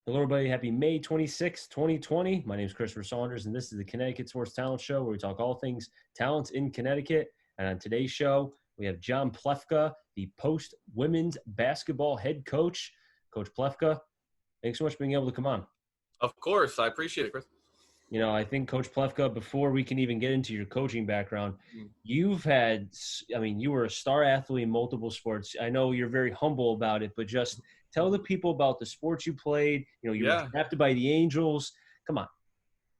Hello, everybody. Happy May 26th, 2020. My name is Christopher Saunders, and this is the Connecticut Sports Talent Show, where we talk all things talents in Connecticut. And on today's show, we have John Plefka, the Post Women's Basketball head coach. Coach Plefka, thanks so much for being able to come on. Of course. I appreciate it, Chris. You know, I think Coach Plefka, before we can even get into your coaching background, Mm. you were a star athlete in multiple sports. I know you're very humble about it, but just tell the people about the sports you played. You know, you were Yeah. drafted by the Angels. Come on.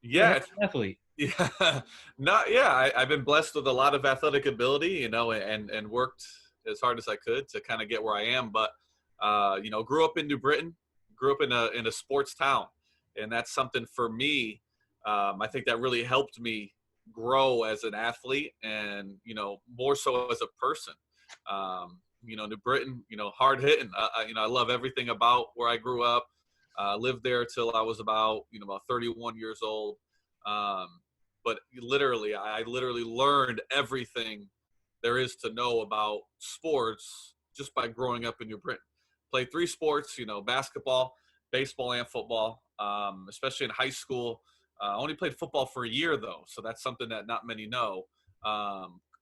You're a Yeah. heck of an athlete. Yeah. I've been blessed with a lot of athletic ability, and worked as hard as I could to kind of get where I am. But, grew up in New Britain, grew up in a sports town. And that's something for me. I think that really helped me grow as an athlete and, more so as a person. New Britain, hard hitting. I love everything about where I grew up. Lived there till I was about 31 years old. But I literally learned everything there is to know about sports just by growing up in New Britain. Played three sports, basketball, baseball, and football, especially in high school. I only played football for a year, though, so that's something that not many know.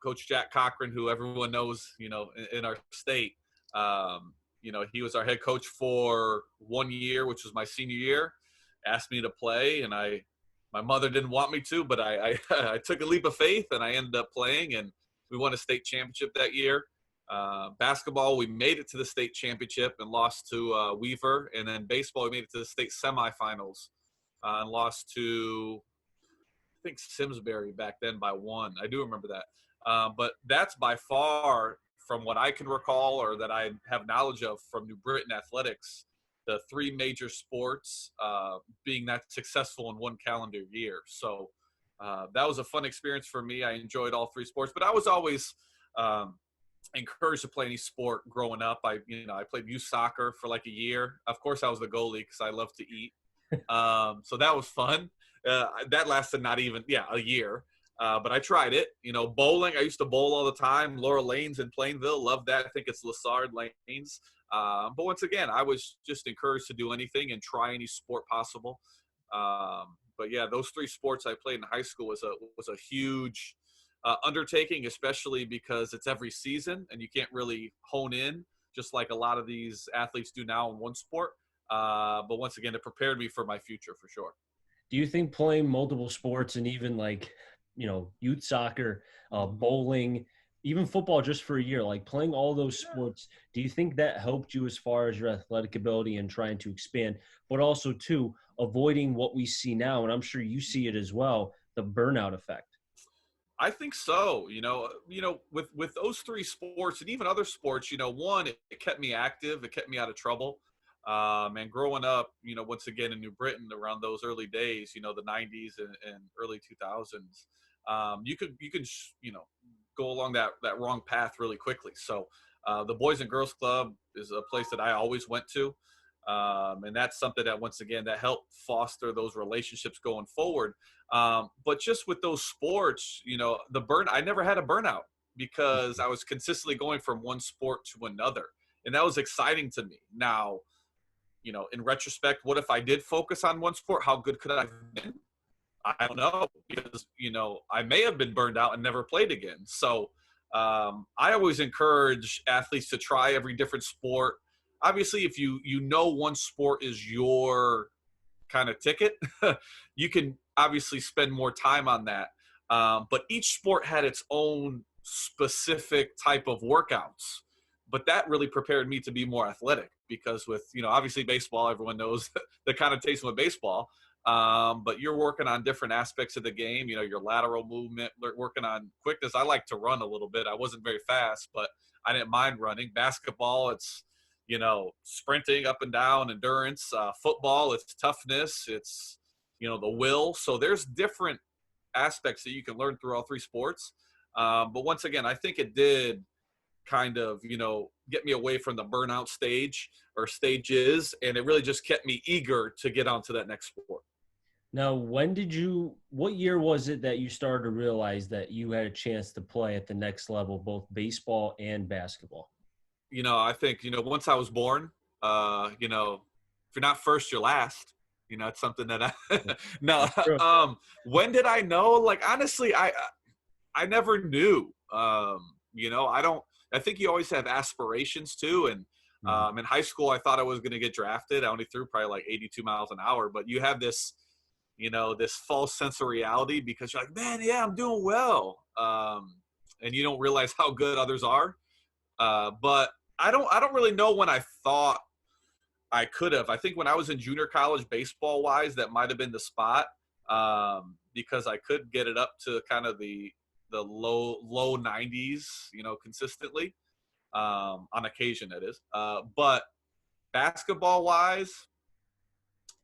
Coach Jack Cochran, who everyone knows, in our state, he was our head coach for 1 year, which was my senior year, asked me to play, and my mother didn't want me to, but I I took a leap of faith, and I ended up playing, and we won a state championship that year. Basketball, we made it to the state championship and lost to Weaver, and then baseball, we made it to the state semifinals and lost to, I think, Simsbury back then by one. I do remember that. But that's by far, from what I can recall or that I have knowledge of from New Britain athletics, the three major sports being that successful in one calendar year. So that was a fun experience for me. I enjoyed all three sports, but I was always encouraged to play any sport growing up. I played youth soccer for like a year. Of course, I was the goalie because I love to eat. So that was fun. That lasted not even a year. But I tried it. Bowling. I used to bowl all the time. Laura Lanes in Plainville. Love that. I think it's Lassard Lanes. But once again, I was just encouraged to do anything and try any sport possible. But yeah, those three sports I played in high school was a huge undertaking, especially because it's every season and you can't really hone in just like a lot of these athletes do now in one sport. But once again, it prepared me for my future for sure. Do you think playing multiple sports and even youth soccer, bowling, even football just for a year, like playing all those sports, do you think that helped you as far as your athletic ability and trying to expand, but also too avoiding what we see now, and I'm sure you see it as well, the burnout effect? I think so. With those three sports and even other sports, one, it kept me active. It kept me out of trouble. And growing up, once again in New Britain around those early days, the 90s and early 2000s, you could go along that wrong path really quickly. So the Boys and Girls Club is a place that I always went to. And that's something that, once again, that helped foster those relationships going forward. But just with those sports, I never had a burnout because I was consistently going from one sport to another. And that was exciting to me. Now, in retrospect, what if I did focus on one sport? How good could I have been? I don't know, because, I may have been burned out and never played again. So I always encourage athletes to try every different sport. Obviously, if you know one sport is your kind of ticket, you can obviously spend more time on that. But each sport had its own specific type of workouts. But that really prepared me to be more athletic because with, obviously baseball, everyone knows the connotation with baseball. But you're working on different aspects of the game, your lateral movement, working on quickness. I like to run a little bit. I wasn't very fast, but I didn't mind running. Basketball, it's, sprinting up and down, endurance. Football, it's toughness. It's, the will. So there's different aspects that you can learn through all three sports. But once again, I think it did kind of, get me away from the burnout stage or stages. And it really just kept me eager to get onto that next sport. Now, what year was it that you started to realize that you had a chance to play at the next level, both baseball and basketball? I think, once I was born, if you're not first, you're last. You know, it's something that I no. That's true. When did I know? Like honestly, I never knew. You know, I don't. I think you always have aspirations too. And Mhm. in high school, I thought I was going to get drafted. I only threw probably like 82 miles an hour. But you have this, you know, this false sense of reality because you're like, man, yeah, I'm doing well, and you don't realize how good others are. But I don't really know when I thought I could have. I think when I was in junior college, baseball wise, that might have been the spot, because I could get it up to kind of the low 90s, you know, consistently, on occasion that is. But basketball wise,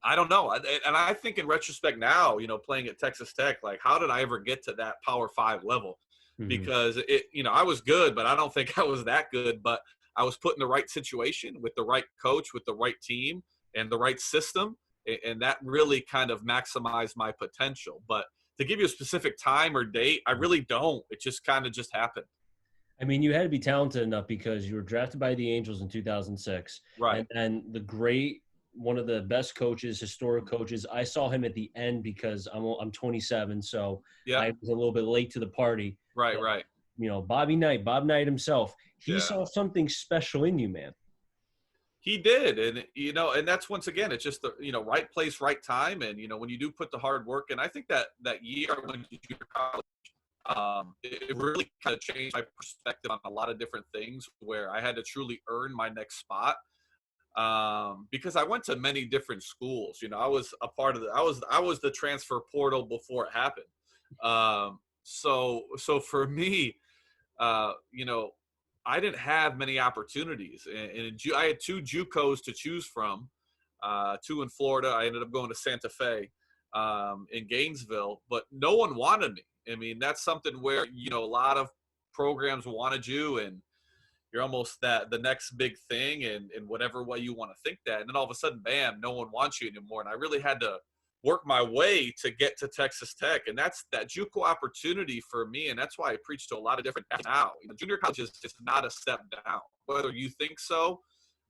I don't know. And I think in retrospect now, you know, playing at Texas Tech, like how did I ever get to that Power 5 level? Mhm. Because it, you know, I was good, but I don't think I was that good. But I was put in the right situation with the right coach, with the right team, and the right system, and that really kind of maximized my potential. But to give you a specific time or date, I really don't. It just kind of just happened. I mean, you had to be talented enough because you were drafted by the Angels in 2006, Right. and then one of the best coaches, historic coaches. I saw him at the end because I'm 27, so Yep. I was a little bit late to the party. Right. But Right. Bob Knight himself, he Yeah. saw something special in you, man. He did, and you know, and that's once again, it's just the, you know, right place, right time, and you know, when you do put the hard work in, I think that that year I went to junior college, it really kind of changed my perspective on a lot of different things, where I had to truly earn my next spot, because I went to many different schools. You know, I was a part of I was the transfer portal before it happened. So for me, you know, I didn't have many opportunities, and I had two JUCOs to choose from, two in Florida. I ended up going to Santa Fe, in Gainesville, but no one wanted me. I mean, that's something where, you know, a lot of programs wanted you, and you're almost that the next big thing, and whatever way you want to think that, and then all of a sudden, bam, no one wants you anymore. And I really had to work my way to get to Texas Tech, and that's that JUCO opportunity for me, and that's why I preach to a lot of different guys now. You know, junior college is just not a step down, whether you think so,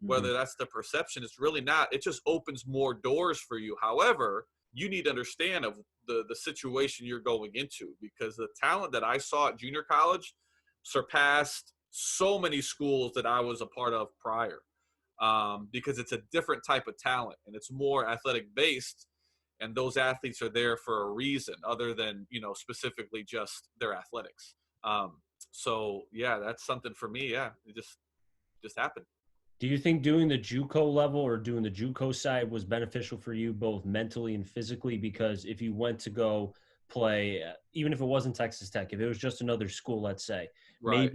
Mhm. whether that's the perception. It's really not. It just opens more doors for you. However, you need to understand of the situation you're going into, because the talent that I saw at junior college surpassed so many schools that I was a part of prior, because it's a different type of talent and it's more athletic based, and those athletes are there for a reason other than, you know, specifically just their athletics. So yeah, that's something for me. Yeah, it just happened. Do you think doing the JUCO level or doing the JUCO side was beneficial for you both mentally and physically? Because if you went to go play, even if it wasn't Texas Tech, if it was just another school, let's say, Right.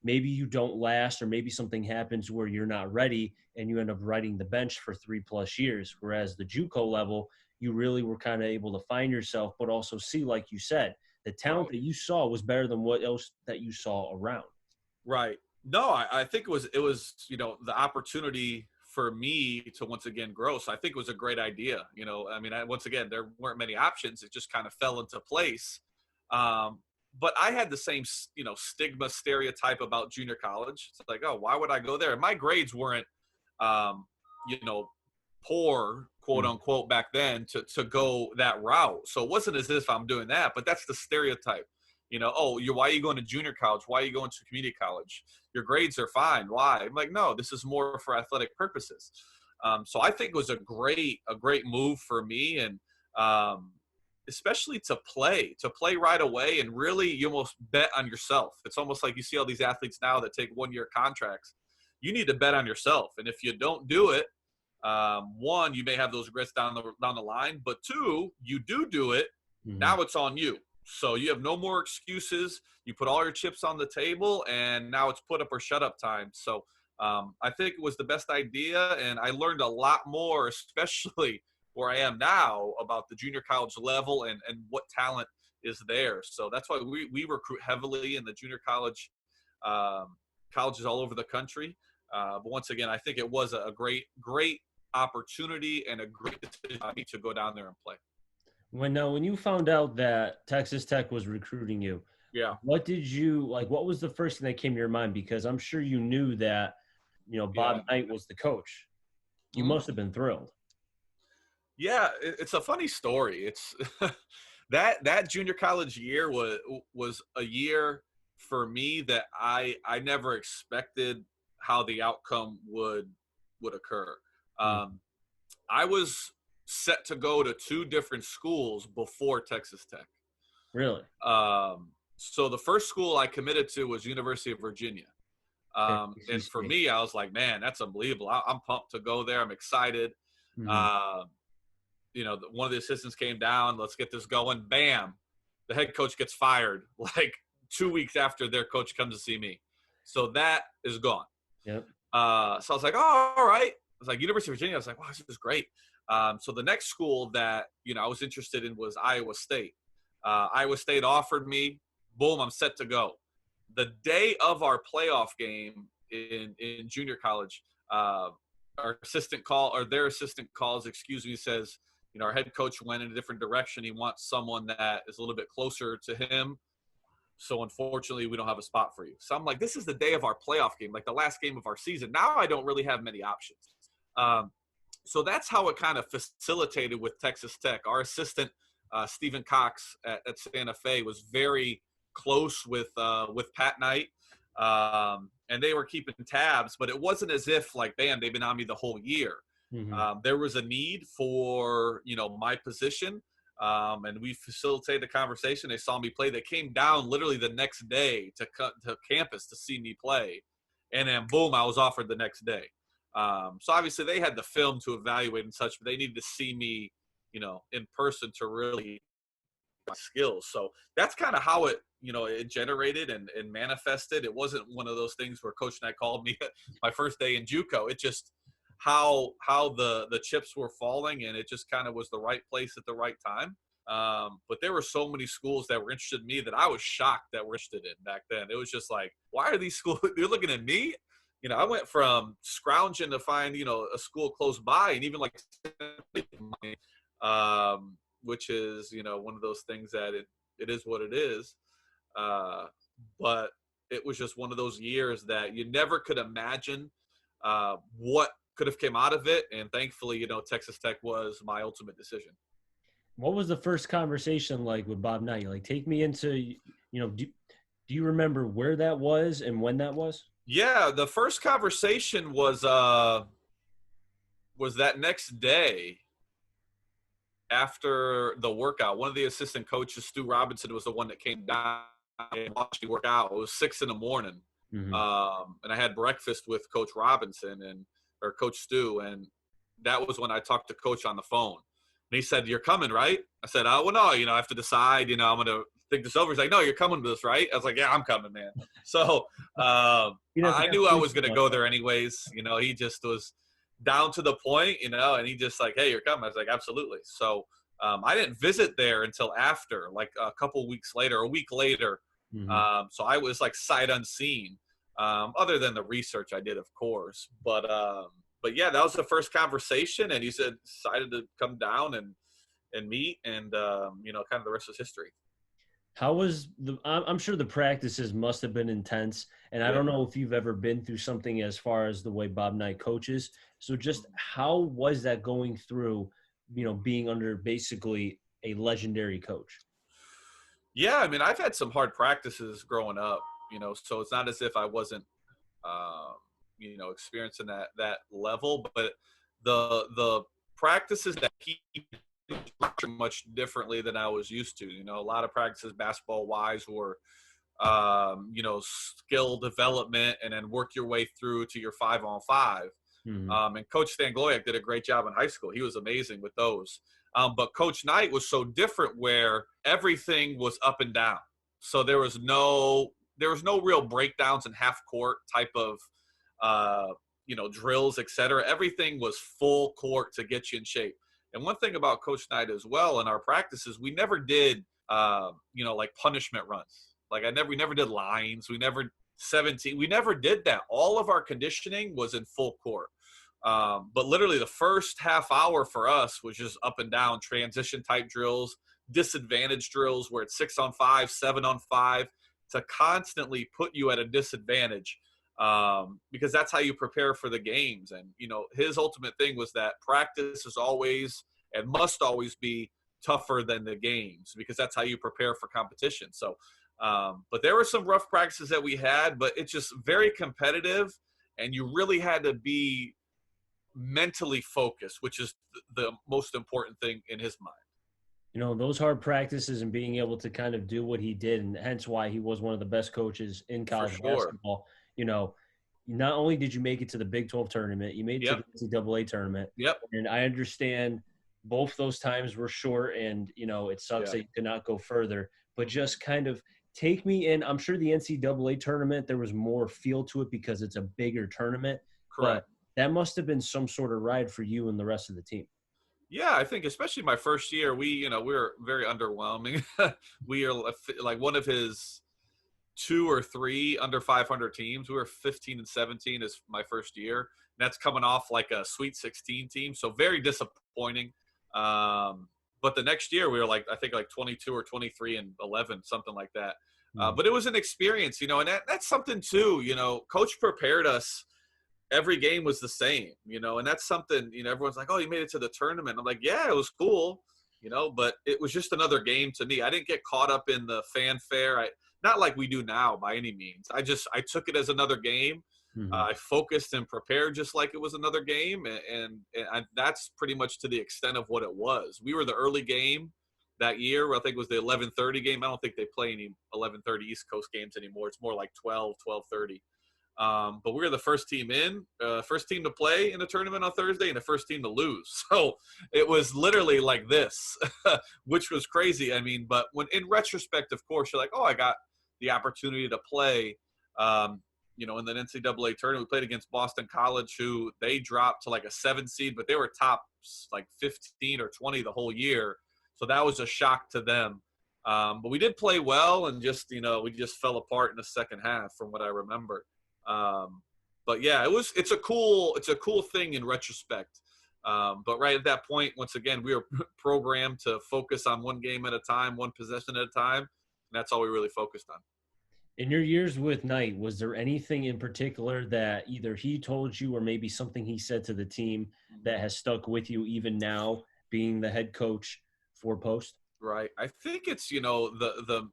maybe you don't last, or maybe something happens where you're not ready and you end up riding the bench for 3+ years. Whereas the JUCO level, you really were kind of able to find yourself, but also see, like you said, the talent Right. that you saw was better than what else that you saw around. Right. No, I think it was, you know, the opportunity for me to once again grow. So I think it was a great idea. You know, I mean, once again, there weren't many options. It just kind of fell into place. Um, but I had the same, you know, stigma stereotype about junior college. It's like, oh, why would I go there? And my grades weren't, um, you know, poor, quote Mhm. unquote, back then to go that route. So it wasn't as if I'm doing that, but that's the stereotype. You know, oh, why are you going to junior college? Why are you going to community college? Your grades are fine. Why? I'm like, no, this is more for athletic purposes. So I think it was a great move for me, and um, especially to play right away, and really you almost bet on yourself. It's almost like you see all these athletes now that take 1 year contracts. You need to bet on yourself, and if you don't do it, one, you may have those regrets down the line, but two, you do it. Mhm. Now it's on you. So you have no more excuses. You put all your chips on the table, and now it's put up or shut up time. So I think it was the best idea, and I learned a lot more, especially where I am now, about the junior college level and what talent is there. So that's why we recruit heavily in the junior college, um, colleges all over the country. But once again, I think it was a great opportunity and a great decision for me to go down there and play. When you found out that Texas Tech was recruiting you, Yeah, what did you like? What was the first thing that came to your mind? Because I'm sure you knew that, Bob yeah. Knight was the coach. You must have been thrilled. Yeah, it's a funny story. It's that junior college year was a year for me that I never expected how the outcome would occur. Mm, Um, I was set to go to two different schools before Texas Tech. really? So the first school I committed to was University of Virginia. And for ACC. me, I was like, man, that's unbelievable. I'm pumped to go there. I'm excited. Mhm. Uh, one of the assistants came down. Let's get this going. Bam. The head coach gets fired like 2 weeks after their coach comes to see me. So that is gone. Yep. So I was like, oh, all right. I was like, University of Virginia. I was like, wow, this is great. So the next school that, I was interested in was Iowa State. Iowa State offered me, boom, I'm set to go. The day of our playoff game in junior college, their assistant calls, says, our head coach went in a different direction. He wants someone that is a little bit closer to him. So unfortunately, we don't have a spot for you. So I'm like, this is the day of our playoff game, like the last game of our season. Now I don't really have many options. So that's how it kind of facilitated with Texas Tech. Our assistant, Stephen Cox at Santa Fe, was very close with Pat Knight. And they were keeping tabs, but it wasn't as if like, bam, they've been on me the whole year. Mhm. There was a need for, my position. And we facilitated the conversation. They saw me play. They came down literally the next day to campus to see me play. And then boom, I was offered the next day. So obviously they had the film to evaluate and such, but they needed to see me, in person to really my skills. So that's kind of how it generated and manifested. It wasn't one of those things where Coach Knight called me my first day in Juco. It just how the chips were falling, and it just kind of was the right place at the right time. But there were so many schools that were interested in me that I was shocked that were interested in back then. It was just like, why are these schools? You're looking at me. I went from scrounging to find a school close by, and even like which is one of those things that it is what it is. But it was just one of those years that you never could imagine what could have came out of it, and thankfully Texas Tech was my ultimate decision. What was the first conversation like with Bob Knight? Like, take me into, do you remember where that was and when that was? Yeah, the first conversation was that next day after the workout. One of the assistant coaches, Stu Robinson, was the one that came down and watched me work out. It was 6 a.m. Mm-hmm. And I had breakfast with Coach Robinson or Coach Stu, and that was when I talked to Coach on the phone. And he said, "You're coming, right?" I said, "Oh, well, no, I have to decide. I'm going to think this over." He's like, "No, you're coming to this, right?" I was like, "Yeah, I'm coming, man." So I knew I was going to go there anyways. He just was down to the point, and he just like, "Hey, you're coming." I was like, "Absolutely." So I didn't visit there until after, like a couple weeks later, a week later. Mm-hmm. So I was like sight unseen, other than the research I did, of course. But yeah, that was the first conversation, and he said decided to come down and meet, and kind of the rest is history. How was I'm sure the practices must have been intense, and I Yeah. don't know if you've ever been through something as far as the way Bob Knight coaches. So just how was that going through, being under basically a legendary coach? Yeah, I mean, I've had some hard practices growing up, so it's not as if I wasn't, um, experiencing that level, but the practices that he much differently than I was used to. A lot of practices basketball wise were, skill development, and then work your way through to your 5-on-5. Mm-hmm. And Coach Stan Gloyak did a great job in high school. He was amazing with those. But Coach Knight was so different, where everything was up and down. So there was no real breakdowns in half court type of, drills, etc. Everything was full court to get you in shape. And one thing about Coach Knight as well in our practices, we never did, like punishment runs. Like we never did lines. We never 17. We never did that. All of our conditioning was in full court. But literally the first half hour for us was just up and down transition type drills, disadvantage drills where it's 6-on-5, 7-on-5, to constantly put you at a disadvantage. because that's how you prepare for the games. And, you know, his ultimate thing was that practice is always and must always be tougher than the games, because that's how you prepare for competition. So, but there were some rough practices that we had, but it's just very competitive, and you really had to be mentally focused, which is the most important thing in his mind. You know, those hard practices and being able to kind of do what he did, and hence why he was one of the best coaches in For college sure. basketball. You know, not only did you make it to the Big 12 tournament, you made it to Yep. the NCAA tournament. Yep. And I understand both those times were short, and, you know, it sucks Yeah. that you could not go further. But just kind of take me in. I'm sure the NCAA tournament, there was more feel to it because it's a bigger tournament. Correct. But that must have been some sort of ride for you and the rest of the team. Yeah, I think especially my first year, we were very underwhelming. We are like one of his two or three under 500 teams. We were 15 and 17 as my first year. And that's coming off like a Sweet 16 team, so very disappointing. But the next year we were like, I think like 22 or 23 and 11, something like that. Hmm. But it was an experience, you know, and that's something too. You know, coach prepared us. Every game was the same, you know, and that's something, you know, everyone's like, oh, you made it to the tournament. I'm like, yeah, it was cool, you know, but it was just another game to me. I didn't get caught up in the fanfare. Not like we do now by any means. I took it as another game. Hmm. I focused and prepared just like it was another game. That's pretty much to the extent of what it was. We were the early game that year. I think it was the 11:30 game. I don't think they play any 11:30 East Coast games anymore. It's more like 12:30. But we were the first team first team to play in the tournament on Thursday, and the first team to lose. So it was literally like this, which was crazy. I mean, but when in retrospect, of course, you're like, oh, I got the opportunity to play. You know, in the NCAA tournament, we played against Boston College, who they dropped to like a 7 seed, but they were top like 15 or 20 the whole year. So that was a shock to them. But we did play well, and just, you know, we just fell apart in the second half from what I remember. But yeah, it's a cool thing in retrospect. But right at that point, once again, we were programmed to focus on one game at a time, one possession at a time. And that's all we really focused on. In your years with Knight, was there anything in particular that either he told you or maybe something he said to the team that has stuck with you even now, being the head coach for Post? Right. I think it's, you know, the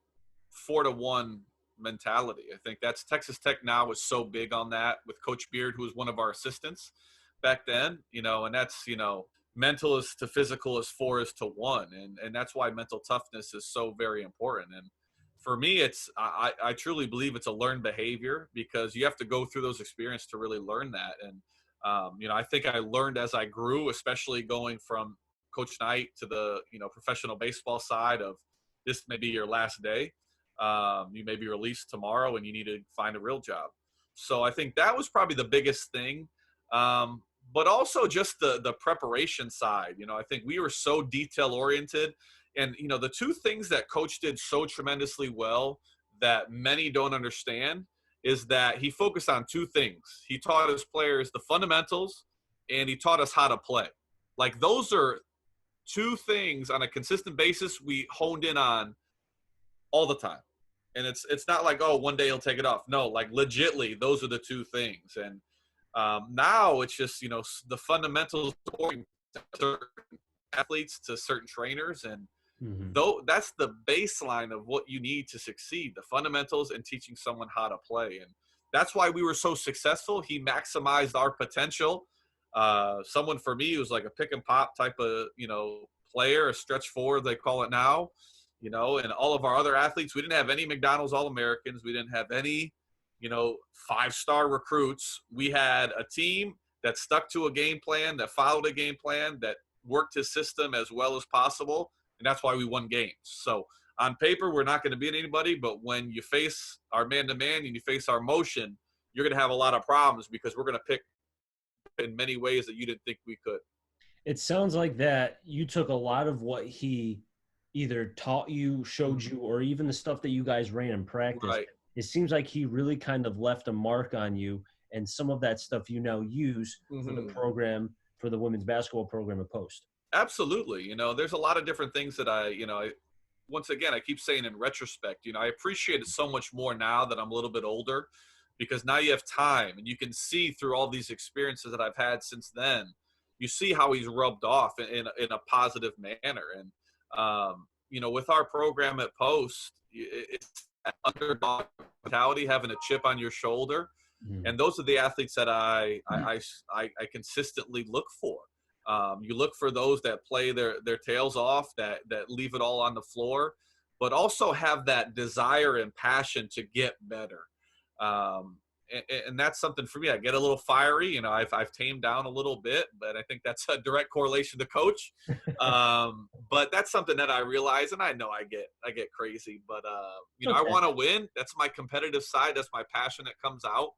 4-1 mentality. I think that's Texas Tech now is so big on that with Coach Beard, who was one of our assistants back then, you know, and that's, you know, mental is to physical as 4 is to 1. And that's why mental toughness is so very important. And for me, I truly believe it's a learned behavior, because you have to go through those experiences to really learn that. And, you know, I think I learned as I grew, especially going from Coach Knight to the, you know, professional baseball side of this may be your last day. You may be released tomorrow and you need to find a real job. So I think that was probably the biggest thing. But also just the preparation side. You know, I think we were so detail oriented. And, you know, the two things that coach did so tremendously well that many don't understand is that he focused on two things. He taught his players the fundamentals, and he taught us how to play. Like, those are two things on a consistent basis we honed in on all the time. And it's not like, oh, one day he'll take it off. No, like, legitly, those are the two things. And now it's just, you know, the fundamentals to certain athletes, to certain trainers, and though that's the baseline of what you need to succeed, the fundamentals and teaching someone how to play. And that's why we were so successful. He maximized our potential. Someone for me who's like a pick and pop type of, you know, player, a stretch forward, they call it now, you know, and all of our other athletes, we didn't have any McDonald's All-Americans. We didn't have any, you know, 5-star recruits. We had a team that stuck to a game plan, that followed a game plan, that worked his system as well as possible. And that's why we won games. So on paper, we're not going to beat anybody, but when you face our man-to-man and you face our motion, you're going to have a lot of problems, because we're going to pick in many ways that you didn't think we could. It sounds like that you took a lot of what he either taught you, showed you, or even the stuff that you guys ran in practice. Right. It seems like he really kind of left a mark on you, and some of that stuff you now use for the program, for the women's basketball program at Post. Absolutely. You know, there's a lot of different things that once again, I keep saying in retrospect, you know, I appreciate it so much more now that I'm a little bit older, because now you have time and you can see through all these experiences that I've had since then. You see how he's rubbed off in a positive manner. And, with our program at Post, it's underdog mentality, having a chip on your shoulder. Mm. And those are the athletes that I consistently look for. You look for those that play their tails off, that leave it all on the floor, but also have that desire and passion to get better. And that's something for me. I get a little fiery. I've tamed down a little bit, but I think that's a direct correlation to coach. But that's something that I realize, and I know I get crazy, but Okay. I want to win. That's my competitive side. That's my passion that comes out.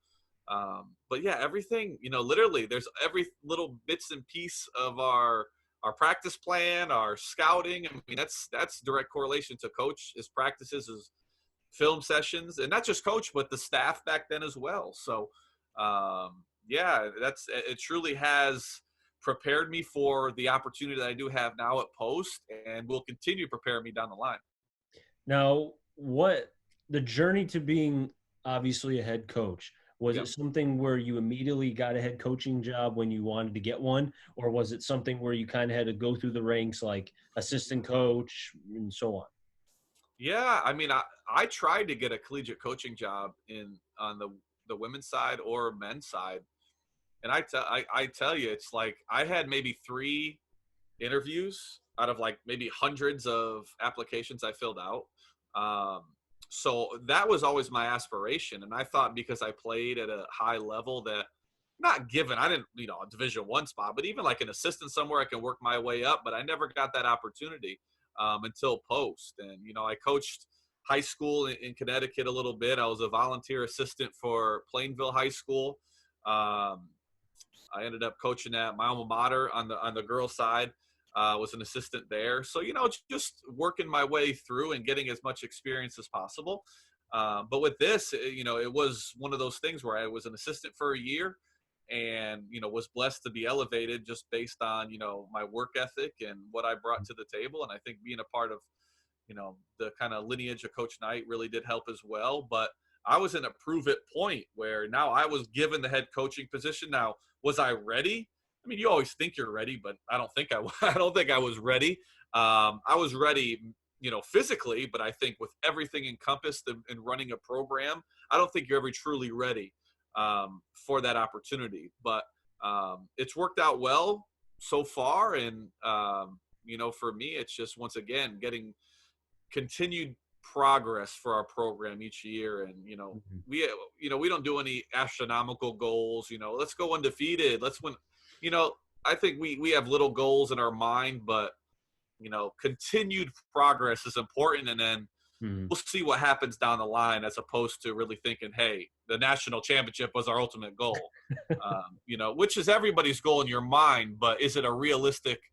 But yeah, everything, literally there's every little bits and piece of our practice plan, our scouting. I mean, that's direct correlation to coach, his practices, his film sessions, and not just coach, but the staff back then as well. So, yeah, it truly has prepared me for the opportunity that I do have now at Post, and will continue to prepare me down the line. Now, what the journey to being obviously a head coach, was Yep. it something where you immediately got a head coaching job when you wanted to get one, or was it something where you kind of had to go through the ranks like assistant coach and so on? Yeah, I mean, I tried to get a collegiate coaching job on the women's side or men's side, and I tell you, it's like I had maybe 3 interviews out of like maybe hundreds of applications I filled out. Um, so that was always my aspiration, and I thought because I played at a high level that not given I didn't a Division I spot, but even like an assistant somewhere I can work my way up. But I never got that opportunity until Post, and I coached high school in Connecticut a little bit. I was a volunteer assistant for Plainville High School. I ended up coaching at my alma mater on the girls' side. Was an assistant there, so just working my way through and getting as much experience as possible. But with this, it was one of those things where I was an assistant for a year, and was blessed to be elevated just based on my work ethic and what I brought to the table. And I think being a part of the kind of lineage of Coach Knight really did help as well. But I was in a prove it point where now I was given the head coaching position. Now, was I ready? I mean, you always think you're ready, but I don't think I don't think I was ready. I was ready, physically, but I think with everything encompassed in running a program, I don't think you're ever truly ready for that opportunity. But it's worked out well so far, and for me, it's just once again getting continued progress for our program each year. And Mhm. we don't do any astronomical goals. Let's go undefeated, let's win. I think we have little goals in our mind, but continued progress is important, and then Mhm. we'll see what happens down the line, as opposed to really thinking, hey, the national championship was our ultimate goal. Which is everybody's goal in your mind, but is it realistic?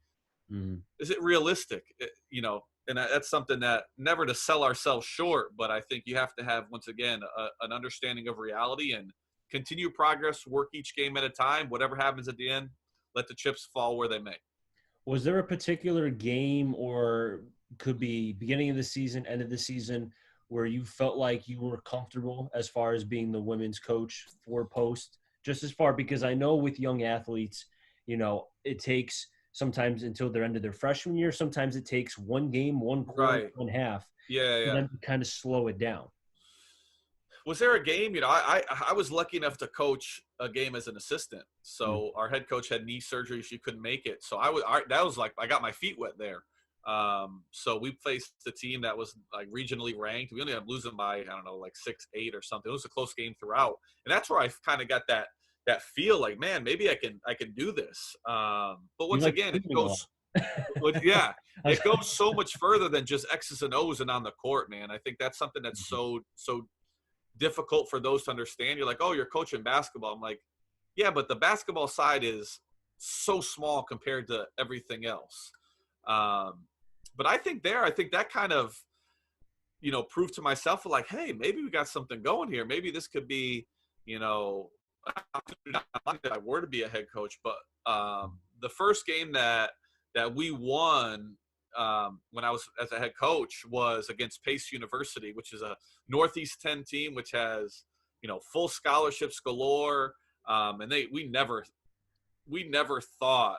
Mhm. Is it realistic? And that's something that never to sell ourselves short, but I think you have to have, once again, an understanding of reality and continue progress, work each game at a time. Whatever happens at the end, let the chips fall where they may. Was there a particular game, or could be beginning of the season, end of the season, where you felt like you were comfortable as far as being the women's coach for Post? Just as far, because I know with young athletes, it takes sometimes until they're end of their freshman year. Sometimes it takes one game, one quarter, Right. one half Yeah, for yeah. them to kind of slow it down. Was there a game? I was lucky enough to coach a game as an assistant. Mm. So our head coach had knee surgery; she couldn't make it. So that was like I got my feet wet there. So we faced a team that was like regionally ranked. We only ended up losing by, I don't know, like 6-8 or something. It was a close game throughout, and that's where I kind of got that feel like, man, maybe I can do this. But You once like again, it screaming a lot. goes. Yeah, I was- it goes so much further than just X's and O's and on the court, man. I think that's something that's so difficult for those to understand. You're like, oh, you're coaching basketball. I'm like, yeah, but the basketball side is so small compared to everything else. But I think that kind of, proved to myself like, hey, maybe we got something going here. Maybe this could be, an opportunity that I were to be a head coach. But the first game that we won when I was as a head coach was against Pace University, which is a Northeast 10 team, which has full scholarships galore. And we never thought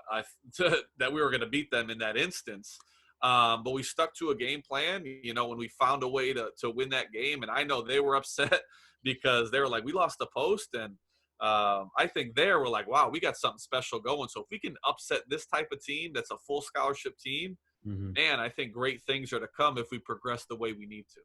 that we were going to beat them in that instance. But we stuck to a game plan, when we found a way to win that game. And I know they were upset because they were like, we lost the post. And I think we're like, wow, we got something special going. So if we can upset this type of team that's a full scholarship team, man, I think great things are to come if we progress the way we need to.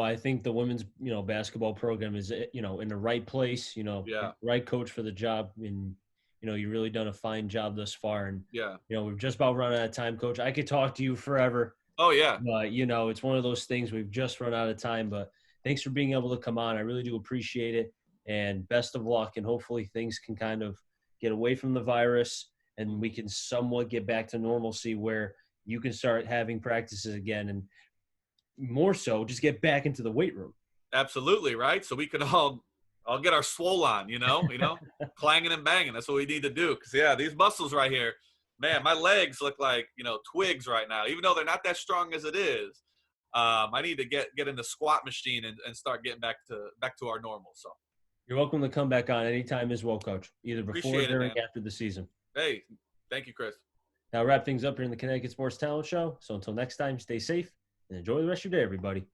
I think the women's, basketball program is, in the right place, Yeah. right coach for the job. And, you've really done a fine job thus far. And, Yeah. we've just about run out of time, Coach. I could talk to you forever. Oh, yeah. But, it's one of those things we've just run out of time. But thanks for being able to come on. I really do appreciate it. And best of luck. And hopefully things can kind of get away from the virus and we can somewhat get back to normalcy where you can start having practices again. And more so, just get back into the weight room. Absolutely, right? So we can all get our swole on, clanging and banging. That's what we need to do. Because, these muscles right here, man, my legs look like, twigs right now, even though they're not that strong as it is. I need to get in the squat machine and start getting back to our normal. So you're welcome to come back on anytime as well, Coach, either before, during, after the season. Hey, thank you, Chris. Now, wrap things up here in the Connecticut Sports Talent Show. So until next time, stay safe and enjoy the rest of your day, everybody.